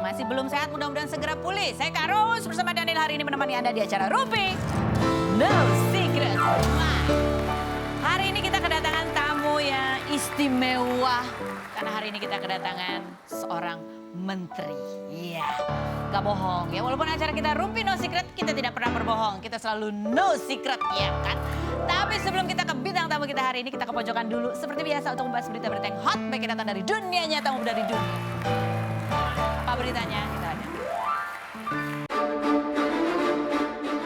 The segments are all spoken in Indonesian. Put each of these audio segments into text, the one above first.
masih belum sehat mudah-mudahan segera pulih. Saya Kak Ros bersama Daniel hari ini menemani Anda di acara Rumpi No Secret. Wah, hari ini kita kedatangan tamu yang istimewa. Karena hari ini kita kedatangan seorang menteri. Iya, gak bohong ya. Walaupun acara kita Rumpi No Secret, kita tidak pernah berbohong. Kita selalu no secret ya kan. Tapi sebelum kita ke bintang tamu kita hari ini, kita ke pojokan dulu. Seperti biasa untuk membahas berita-berita yang hot, baik yang datang dari dunia nyata maupun dari dunia. Apa beritanya? Kita lihat.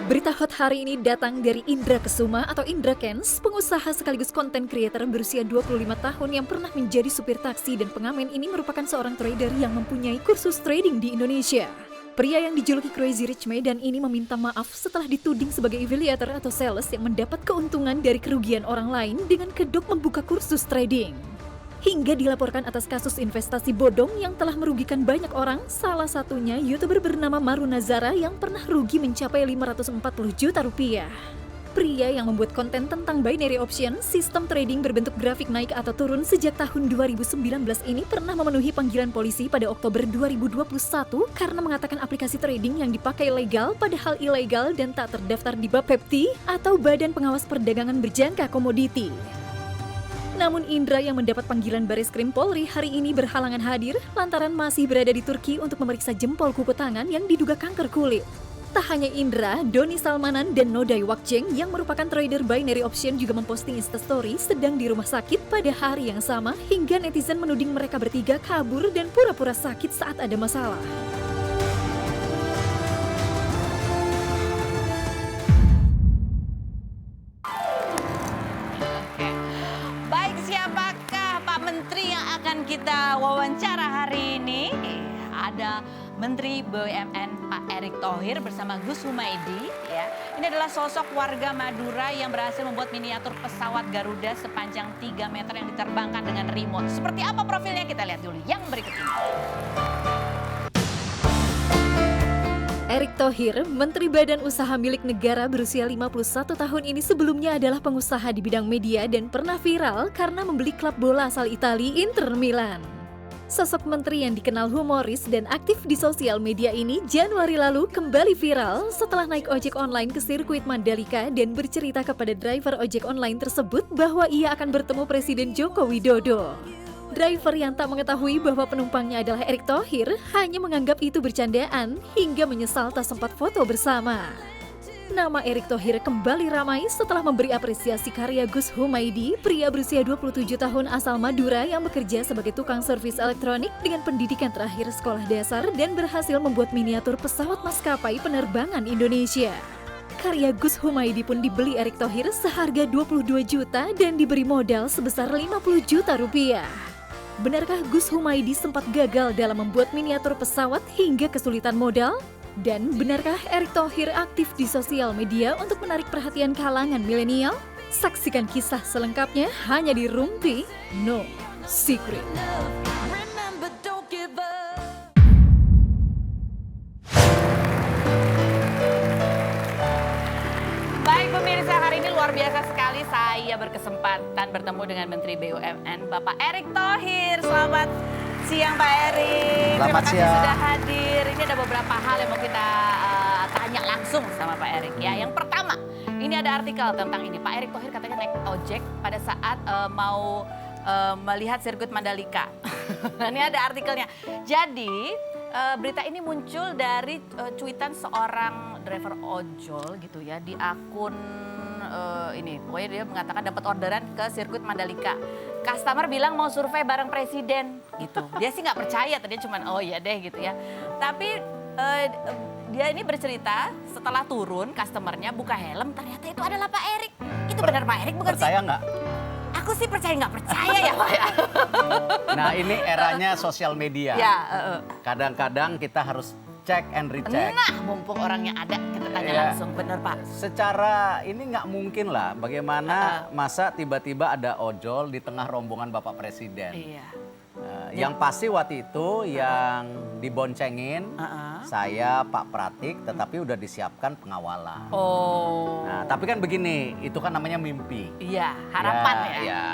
Berita hot hari ini datang dari Indra Kesuma atau Indra Kens, pengusaha sekaligus konten creator berusia 25 tahun yang pernah menjadi supir taksi dan pengamen ini merupakan seorang trader yang mempunyai kursus trading di Indonesia. Pria yang dijuluki Crazy Rich Medan ini meminta maaf setelah dituding sebagai affiliator atau sales yang mendapat keuntungan dari kerugian orang lain dengan kedok membuka kursus trading. Hingga dilaporkan atas kasus investasi bodong yang telah merugikan banyak orang, salah satunya YouTuber bernama Maru Nazara yang pernah rugi mencapai 540 juta rupiah. Pria yang membuat konten tentang binary option, sistem trading berbentuk grafik naik atau turun sejak tahun 2019 ini pernah memenuhi panggilan polisi pada Oktober 2021 karena mengatakan aplikasi trading yang dipakai legal padahal ilegal dan tak terdaftar di Bapepti atau Badan Pengawas Perdagangan Berjangka Komoditi. Namun Indra yang mendapat panggilan Bareskrim Polri hari ini berhalangan hadir lantaran masih berada di Turki untuk memeriksa jempol kuku tangan yang diduga kanker kulit. Tak hanya Indra, Doni Salmanan dan Nodai Wakjeng yang merupakan trader binary option juga memposting instastory sedang di rumah sakit pada hari yang sama hingga netizen menuding mereka bertiga kabur dan pura-pura sakit saat ada masalah. Baik, siapakah Pak Menteri yang akan kita wawancara hari ini? Ada Menteri BUMN Pak Erick Thohir bersama Gus Humaydi. Ya. Ini adalah sosok warga Madura yang berhasil membuat miniatur pesawat Garuda sepanjang 3 meter yang diterbangkan dengan remote. Seperti apa profilnya kita lihat dulu yang berikut ini. Erick Thohir, Menteri Badan Usaha Milik Negara berusia 51 tahun ini sebelumnya adalah pengusaha di bidang media dan pernah viral karena membeli klub bola asal Italia Inter Milan. Sosok menteri yang dikenal humoris dan aktif di sosial media ini Januari lalu kembali viral setelah naik ojek online ke sirkuit Mandalika dan bercerita kepada driver ojek online tersebut bahwa ia akan bertemu Presiden Joko Widodo. Driver yang tak mengetahui bahwa penumpangnya adalah Erick Thohir hanya menganggap itu bercandaan hingga menyesal tak sempat foto bersama. Nama Erick Thohir kembali ramai setelah memberi apresiasi karya Gus Humaydi, pria berusia 27 tahun asal Madura yang bekerja sebagai tukang servis elektronik dengan pendidikan terakhir sekolah dasar dan berhasil membuat miniatur pesawat maskapai penerbangan Indonesia. Karya Gus Humaydi pun dibeli Erick Thohir seharga 22 juta dan diberi modal sebesar 50 juta rupiah. Benarkah Gus Humaydi sempat gagal dalam membuat miniatur pesawat hingga kesulitan modal? Dan benarkah Erick Thohir aktif di sosial media untuk menarik perhatian kalangan milenial? Saksikan kisah selengkapnya hanya di Rumpi No Secret. Baik pemirsa, hari ini luar biasa sekali saya berkesempatan bertemu dengan Menteri BUMN Bapak Erick Thohir. Selamat siang Pak Erick. Terima kasih sudah hadir. Ini ada beberapa hal yang mau kita tanya langsung sama Pak Erick ya. Yang pertama, ini ada artikel tentang ini. Pak Erick Thohir katanya naik ojek pada saat mau melihat sirkuit Mandalika. Ini ada artikelnya. Jadi berita ini muncul dari cuitan seorang driver ojol gitu ya di akun ini. Pokoknya dia mengatakan dapat orderan ke sirkuit Mandalika. Customer bilang mau survei bareng presiden gitu. Dia sih nggak percaya, tadinya cuman oh iya deh gitu ya. Tapi dia ini bercerita setelah turun customernya buka helm ternyata itu adalah Pak Erick. Itu benar Pak Erick bukan sih? Percaya nggak? Aku sih percaya nggak percaya ya Pak ya. Nah ini eranya sosial media. Ya, Kadang-kadang kita harus cek and recheck. Nah mumpung orangnya ada kita tanya Ya. langsung, benar Pak. Secara ini nggak mungkin lah bagaimana masa tiba-tiba ada ojol di tengah rombongan Bapak Presiden. Iya. Yang pasti waktu itu yang diboncengin saya Pak Pratik tetapi udah disiapkan pengawalan. Oh. Nah, tapi kan begini, itu kan namanya mimpi. Iya, harapan ya. Ya,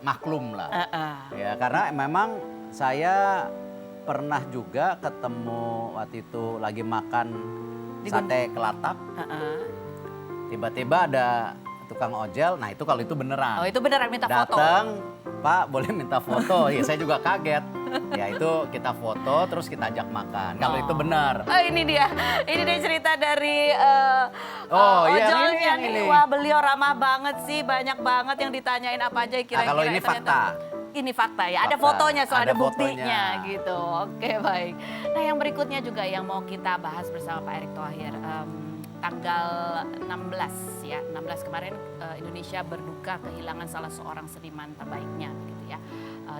maklum lah. Ya, karena memang saya pernah juga ketemu waktu itu lagi makan sate kelatak. Tiba-tiba ada tukang ojol, nah itu kalau itu beneran. Oh itu beneran minta foto? Datang, Pak boleh minta foto. Ya saya juga kaget. Ya itu kita foto terus kita ajak makan. Kalau itu benar. Oh ini dia cerita dari iya, ojolnya yang nih. ini. Wah beliau ramah banget sih, banyak banget yang ditanyain apa aja kira-kira. Kalau ini ternyata- fakta. Ini fakta ya, ada Fakta. fotonya, Ada ada buktinya fotonya. gitu. Oke baik. Nah yang berikutnya juga yang mau kita bahas bersama Pak Erick Thohir. Tanggal 16 ya, 16 kemarin Indonesia berduka kehilangan salah seorang seniman terbaiknya gitu ya.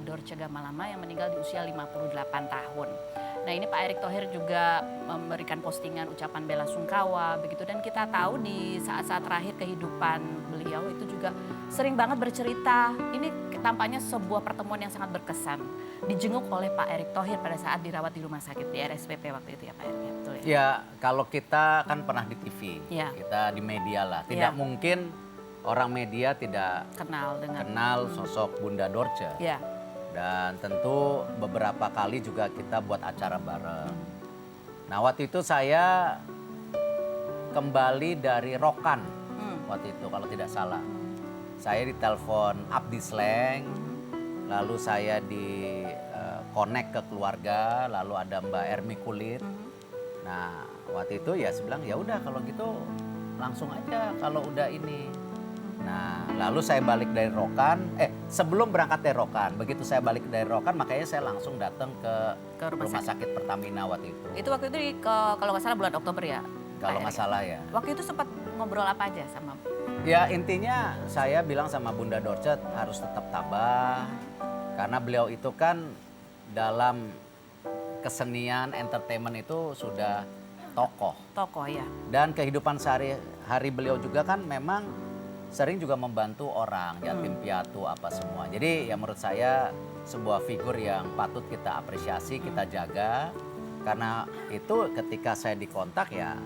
Dorce Gamalama yang meninggal di usia 58 tahun. Nah ini Pak Erick Thohir juga memberikan postingan ucapan bela sungkawa begitu, dan kita tahu di saat-saat terakhir kehidupan beliau itu juga sering banget bercerita. Ini tampaknya sebuah pertemuan yang sangat berkesan. Dijenguk oleh Pak Erick Thohir pada saat dirawat di rumah sakit di RSPP waktu itu ya Pak Erick. Betul ya? Ya kalau kita kan pernah di TV, Ya. kita di media lah. Tidak Ya. mungkin orang media tidak kenal sosok Bunda Dorce. Ya. Dan tentu beberapa kali juga kita buat acara bareng. Nah waktu itu saya kembali dari Rokan waktu itu kalau tidak salah. Saya ditelepon Abdi Sleng, lalu saya di connect ke keluarga, lalu ada Mbak Ermi Kulit. Nah waktu itu ya saya bilang ya udah kalau gitu langsung aja kalau udah ini. Nah lalu saya balik dari Rokan, sebelum berangkat dari Rokan, begitu saya balik dari Rokan makanya saya langsung datang ke rumah sakit Pertamina waktu itu. Itu waktu itu kalau nggak salah bulan Oktober ya? Kalau nggak salah ya. Waktu itu sempat ngobrol apa aja sama? Ya intinya saya bilang sama Bunda Dorce harus tetap tabah. Karena beliau itu kan dalam kesenian, entertainment itu sudah tokoh. Tokoh ya. Dan kehidupan sehari-hari beliau juga kan memang sering juga membantu orang, yatim piatu apa semua. Jadi ya menurut saya sebuah figur yang patut kita apresiasi, kita jaga. Karena itu ketika saya dikontak ya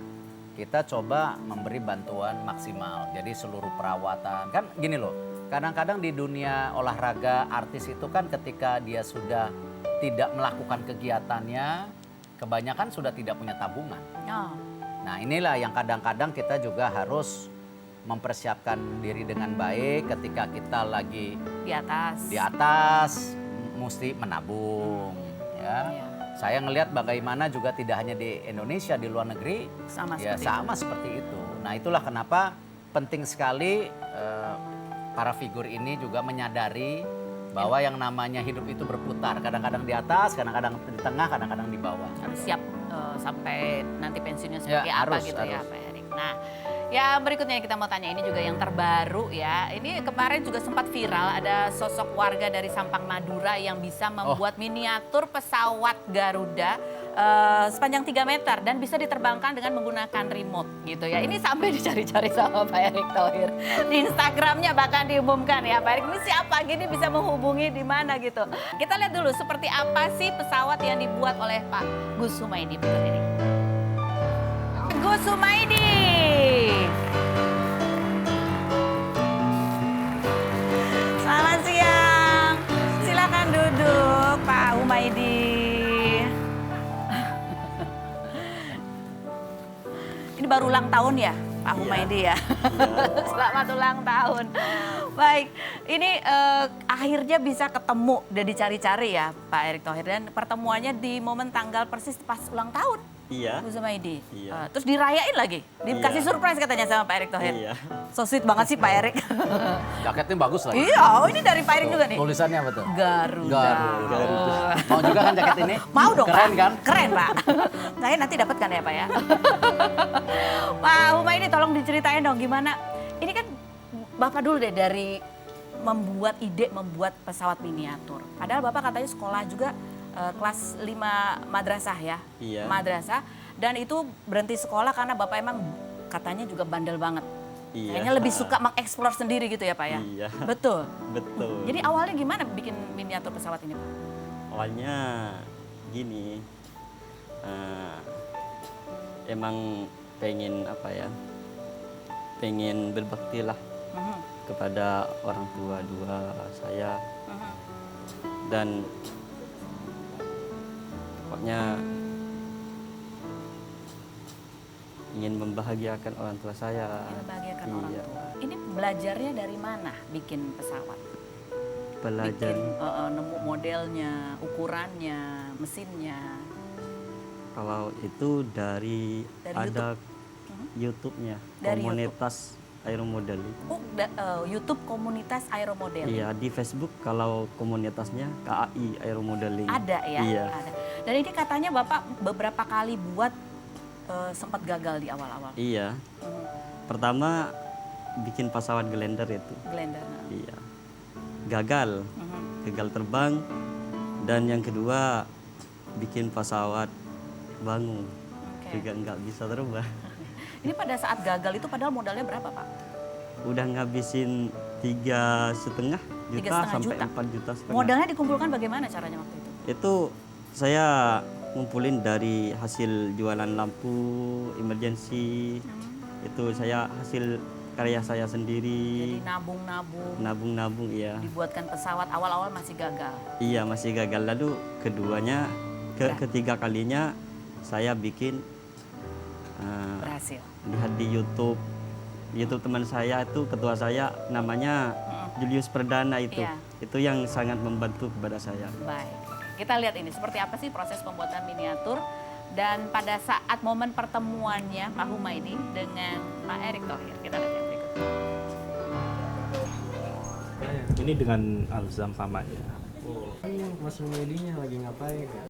kita coba memberi bantuan maksimal. Jadi seluruh perawatan, kan gini loh, kadang-kadang di dunia olahraga artis itu kan ketika dia sudah tidak melakukan kegiatannya, kebanyakan sudah tidak punya tabungan. Oh. Nah inilah yang kadang-kadang kita juga harus mempersiapkan diri dengan baik ketika kita lagi Di atas. mesti menabung ya. Iya. Saya ngelihat bagaimana juga tidak hanya di Indonesia, di luar negeri Sama ya seperti sama seperti itu. Nah itulah kenapa penting sekali para figur ini juga menyadari bahwa yang namanya hidup itu berputar, kadang-kadang di atas, kadang-kadang di tengah, kadang-kadang di bawah. Harus siap sampai nanti pensiunnya seperti Ya, apa harus, gitu ya harus. Pak Erick. Nah yang berikutnya yang kita mau tanya ini juga yang terbaru ya. Ini kemarin juga sempat viral, ada sosok warga dari Sampang Madura yang bisa membuat miniatur pesawat Garuda sepanjang 3 meter dan bisa diterbangkan dengan menggunakan remote gitu ya. Ini sampai dicari-cari sama Pak Erick Thohir. Di Instagramnya bahkan diumumkan ya Pak Erick, ini siapa gini bisa menghubungi di mana gitu. Kita lihat dulu seperti apa sih pesawat yang dibuat oleh Pak Gus Humaydi berikut ini. Gus Humaydi. Selamat siang. Silakan duduk Pak Humaydi. Ini baru ulang tahun ya Pak Humaydi ya. Selamat ulang tahun. Baik, ini akhirnya bisa ketemu dan dicari-cari ya Pak Erick Thohir, dan pertemuannya di momen tanggal persis pas ulang tahun. Iya. Gus Humaydi. Iya. Terus dirayain lagi, dikasih Iya. surprise katanya sama Pak Erick Thohir. Iya. So sweet banget sih Pak Erick. Jaketnya bagus lagi. Iya, oh ini dari Pak Erick juga nih. Tulisannya apa tuh? Garuda. Garuda. Mau juga kan jaket ini? Mau dong Keren Pak. kan? Keren Pak. Saya nanti dapat kan ya Pak ya. Pak Humaydi tolong diceritain dong gimana. Ini kan Bapak dulu deh dari membuat pesawat miniatur. Padahal Bapak katanya sekolah juga kelas 5 madrasah ya. Iya. Madrasah. Dan itu berhenti sekolah karena Bapak emang katanya juga bandel banget. Iya. Kayaknya lebih suka mengeksplor sendiri gitu ya Pak ya. Iya. Betul. Betul. Jadi awalnya gimana bikin miniatur pesawat ini Pak? Awalnya gini, emang pengen apa ya, pengen berbakti lah kepada orang tua dua saya, dan pokoknya ingin membahagiakan orang tua saya. Ingin membahagiakan Iya. orang tua. Ini belajarnya dari mana bikin pesawat? Belajar Bikin nemu modelnya, ukurannya, mesinnya. kalau itu dari Dari ada YouTube-nya, Dari komunitas aeromodeling. Oh, YouTube komunitas aeromodel. Iya, di Facebook kalau komunitasnya KAI Aeromodeling. Ada ya? Iya. Ada. Dan ini katanya Bapak beberapa kali buat sempat gagal di awal-awal. Iya. Mhm. Pertama bikin pesawat Glender itu. Glender. Iya. Gagal, Mhm. gagal terbang. Dan yang kedua bikin pesawat bangun. Oke. Juga nggak bisa terbang. Ini pada saat gagal itu padahal modalnya berapa Pak? Udah ngabisin 3,5 juta 3,5 sampai juta. 4 juta setengah. Modalnya dikumpulkan bagaimana caranya waktu itu? Itu saya ngumpulin dari hasil jualan lampu emergency. Itu saya hasil karya saya Jadi sendiri. nabung-nabung, Nabung-nabung ya. dibuatkan pesawat awal-awal masih gagal. Iya, masih gagal. Lalu keduanya ketiga kalinya saya bikin Berhasil. lihat di YouTube teman saya itu, ketua saya namanya Julius Perdana itu. Iya. Itu yang sangat membantu kepada saya. Baik. Kita lihat ini seperti apa sih proses pembuatan miniatur dan pada saat momen pertemuannya Pak Humaydi dengan Pak Erick Thohir. Kita lihat yang berikut. Ini dengan Alzam Paman ya. Mas Humaydinya lagi ngapain ya?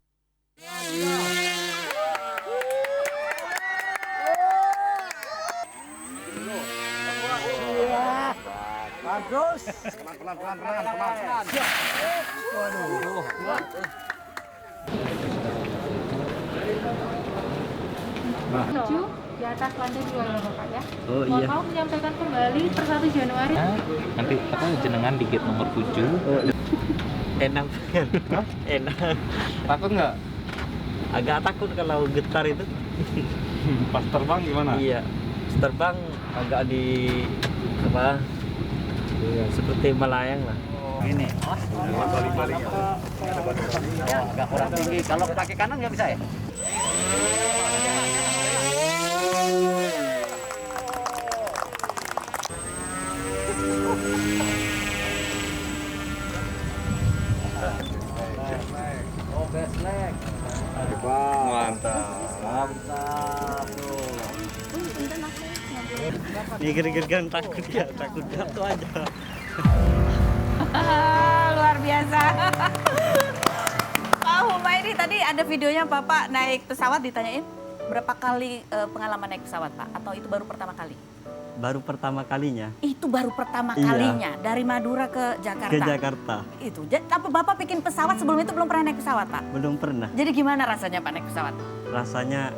Menuju di atas lantai 2 ya Bapak ya. Oh Mohon iya. maaf menyampaikan kembali per 1 Januari. Nanti apa jenengan dikit nomor 7. Enak banget. Enak. Takut nggak? Agak takut kalau getar itu. Pas terbang gimana? Iya. Terbang agak di apa? Seperti melayang lah. Ini. Agak kurang tinggi. Kalau kaki kanan nggak bisa ya? Oh, best leg. Mantap. Dikir-kir takut ya, takut jatuh aja. Luar biasa. Pak Humaydi tadi ada videonya Bapak naik pesawat ditanyain berapa kali pengalaman naik pesawat Pak? Atau itu baru pertama kali? Baru pertama kalinya Itu baru pertama Iya. kalinya dari Madura ke Jakarta. ke Jakarta. Itu. Tapi Bapak bikin pesawat sebelum itu belum pernah naik pesawat Pak? Belum pernah. Jadi gimana rasanya Pak naik pesawat? Rasanya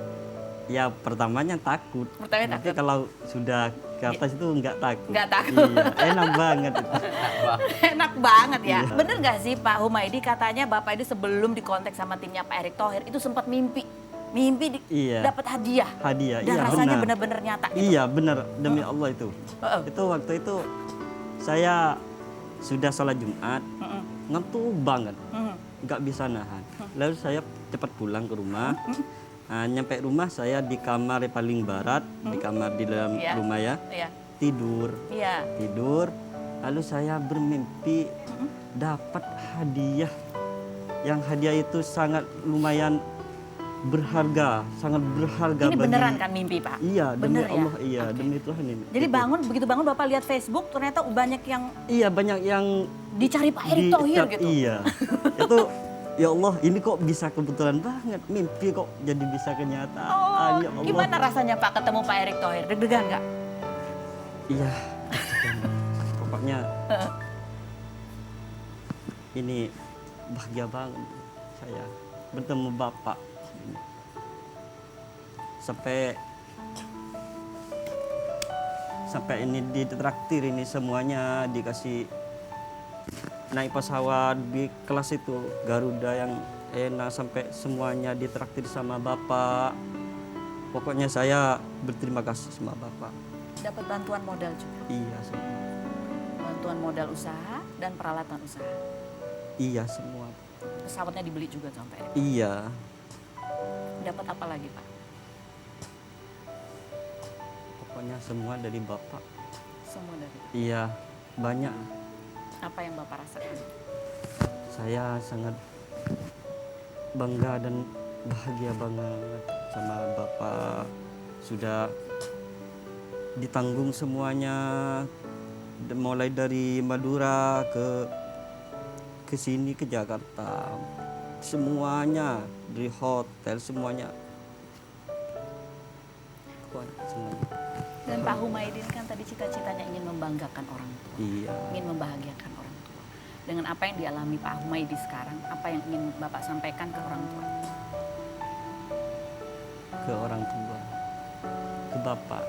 ya pertamanya takut. Pertamanya Tapi takut. kalau sudah ke atas itu nggak takut. Nggak takut. Iya, enak banget itu. Enak banget ya. Iya. Bener nggak sih Pak Humaydi katanya Bapak itu sebelum dikontak sama timnya Pak Erick Thohir itu sempat mimpi Iya. dapat hadiah. Hadiah. Dan Iya, rasanya benar. benar-benar nyata gitu. Iya benar, demi Allah itu. Heeh. Itu waktu itu saya sudah sholat Jumat, Heeh. ngantuk banget, Heeh. nggak bisa nahan. Lalu saya cepat pulang ke rumah. Nah, nyampe rumah saya di kamar yang paling barat, di kamar di dalam Iya. rumah ya, Iya. tidur. Iya. Tidur, lalu saya bermimpi dapat hadiah. Yang hadiah itu sangat lumayan berharga, sangat berharga Ini bagi. beneran kan mimpi Pak? Iya, demi Bener ya? Allah, iya, Oke. demi Tuhan ini. Jadi Itu. begitu bangun Bapak lihat Facebook ternyata banyak yang Iya, banyak yang dicari Pak Erick Thohir gitu. Iya. Itu ya Allah, ini kok bisa kebetulan banget, mimpi kok jadi bisa kenyataan. Oh, Ya Allah. gimana rasanya Pak ketemu Pak Erick Thohir? Deg-degan nggak? Iya. Pokoknya ini bahagia banget saya bertemu Bapak. Sampai ini ditraktir ini semuanya, dikasih naik pesawat di kelas itu Garuda yang enak, sampai semuanya ditraktir sama Bapak. Pokoknya saya berterima kasih sama Bapak. Dapat bantuan modal juga. Iya semua. Bantuan modal usaha dan peralatan usaha. Iya semua. Pesawatnya dibeli juga sama Pak Erick. Iya. dapat apa lagi Pak? Pokoknya semua dari Bapak. Semua dari Iya, banyak. apa yang Bapak rasakan? Saya sangat bangga dan bahagia banget sama Bapak. Sudah ditanggung semuanya, mulai dari Madura ke sini ke Jakarta. Semuanya dari hotel semuanya. Kuat semuanya. Dan Pak Humaidin kan tadi cita-citanya ingin membanggakan orang tua, Iya. ingin membahagiakan orang tua. Dengan apa yang dialami Pak Humaidi sekarang, apa yang ingin Bapak sampaikan ke orang tua? Ke orang tua, ke Bapak.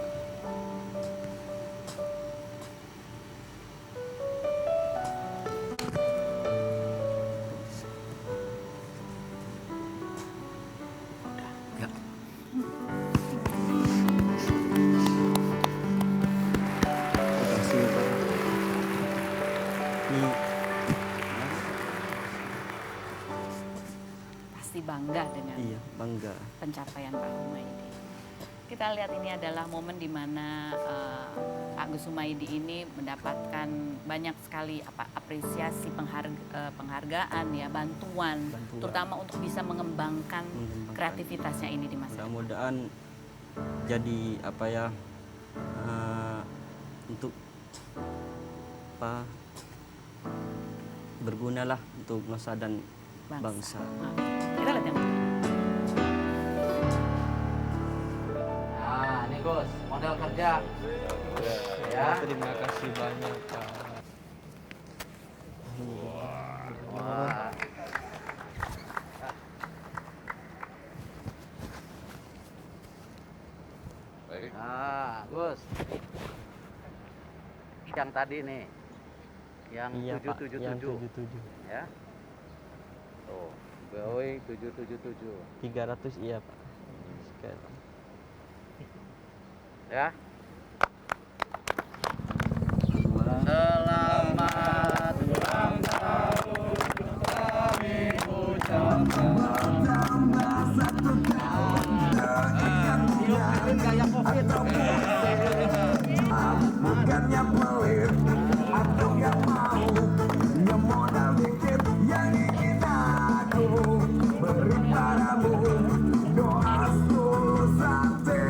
Ya. Terima kasih Pak. Ini Pasti bangga dengan iya bangga. pencapaian Pak Humaidi. Kita lihat ini adalah momen di mana Pak Gus Humaidi ini mendapatkan banyak sekali apresiasi, penghargaan ya, bantuan, terutama untuk bisa mengembangkan kreativitasnya ini di masa depan. Mudah-mudahan jadi apa ya untuk apa bergunalah untuk nusa dan bangsa. Nah, kita lihat yang Nah, ini Gus, modal kerja. Ya. Terima kasih banyak Pak. Wah. Nah, Gus. Yang tadi nih. Yang Iya Pak, 777. yang 77. Ya. Tuh, BOI 777. 300 iya Pak. Sekarang. Ya. Selamat ulang tahun kami ucapkan. Gaya Covid. Bukannya pelit atau gak mau, yang modal dikit yang ingin aku beri padamu doa setulus hati.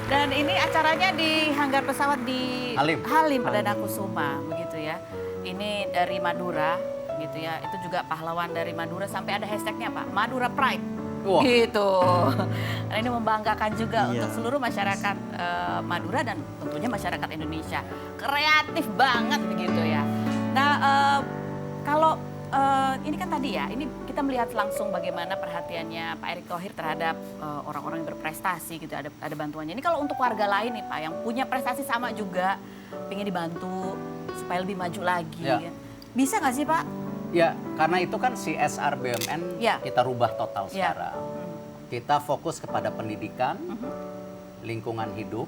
Dan ini acaranya di hanggar pesawat di Halim. Perdana Kusuma, begitu ya. Ini dari Madura, gitu ya. Itu juga pahlawan dari Madura, sampai ada hashtagnya Pak, Madura Pride. Wah. Gitu. Nah, ini membanggakan juga Iya. untuk seluruh masyarakat Madura dan tentunya masyarakat Indonesia. Kreatif banget begitu ya. Nah, kalau ini kan tadi ya, ini kita melihat langsung bagaimana perhatiannya Pak Erick Thohir terhadap orang-orang yang berprestasi gitu, ada bantuannya. Ini kalau untuk warga lain nih Pak, yang punya prestasi sama juga, pengen dibantu supaya lebih maju lagi. Ya. Bisa nggak sih Pak? Ya, karena itu kan CSR BUMN Ya. kita rubah total Ya. sekarang. Kita fokus kepada pendidikan, lingkungan hidup,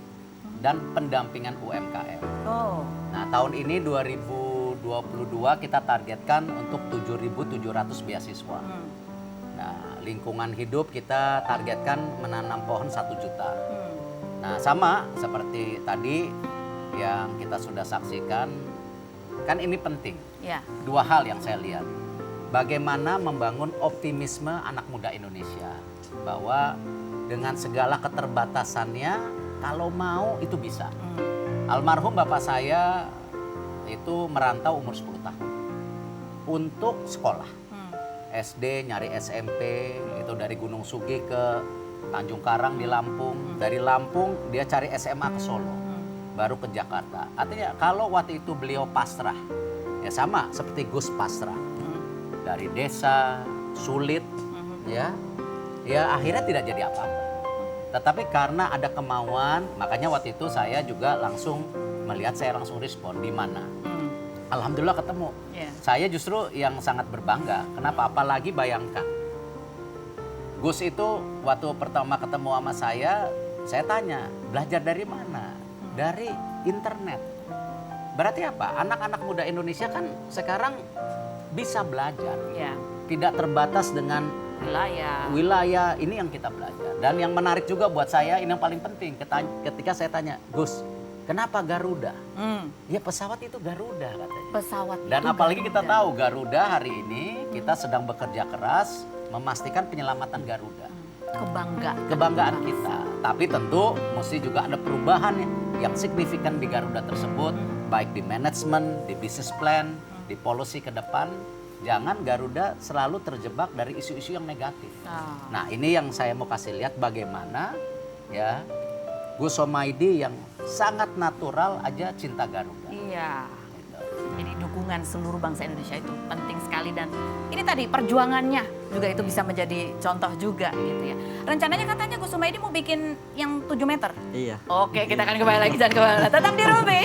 dan pendampingan UMKM. Oh, Nah, tahun ini 2022 kita targetkan untuk 7.700 beasiswa. Nah, lingkungan hidup kita targetkan menanam pohon 1 juta. Nah, sama seperti tadi yang kita sudah saksikan, kan ini penting. ya. Dua hal yang saya lihat. Bagaimana membangun optimisme anak muda Indonesia. Bahwa dengan segala keterbatasannya, kalau mau itu bisa. Almarhum bapak saya itu merantau umur 10 tahun. Untuk sekolah. SD, nyari SMP, itu dari Gunung Sugi ke Tanjung Karang di Lampung. Dari Lampung dia cari SMA ke Solo. Baru ke Jakarta. Artinya kalau waktu itu beliau pasrah, ya sama seperti Gus pasrah. Dari desa, sulit, ya akhirnya tidak jadi apa-apa. Tetapi karena ada kemauan, makanya waktu itu saya juga langsung melihat, saya langsung respon di mana. Alhamdulillah ketemu. Ya. Saya justru yang sangat berbangga. Kenapa? Apalagi bayangkan. Gus itu waktu pertama ketemu sama saya tanya, belajar dari mana? Dari internet. Berarti apa? Anak-anak muda Indonesia kan sekarang bisa belajar. Ya. tidak terbatas dengan wilayah. Ini yang kita belajar. Dan yang menarik juga buat saya, ini yang paling penting. Ketika saya tanya, Gus, kenapa Garuda? Ya pesawat itu Garuda katanya. Pesawat Dan itu apalagi kita Garuda. tahu Garuda hari ini kita sedang bekerja keras memastikan penyelamatan Garuda. Kebanggaan kita. Tapi tentu mesti juga ada perubahan yang signifikan di Garuda tersebut, baik di manajemen, di business plan, di policy ke depan. Jangan Garuda selalu terjebak dari isu-isu yang negatif. Nah, ini yang saya mau kasih lihat bagaimana ya Gus Somaidi yang sangat natural aja cinta Garuda. Iya. Jadi dukungan seluruh bangsa Indonesia itu penting sekali, dan ini tadi perjuangannya juga itu bisa menjadi contoh juga gitu ya. Rencananya katanya Gus Somaidi mau bikin yang 7 meter. Iya. Oke, kita akan kembali lagi, jangan kemana-mana. Tetap di Ruby.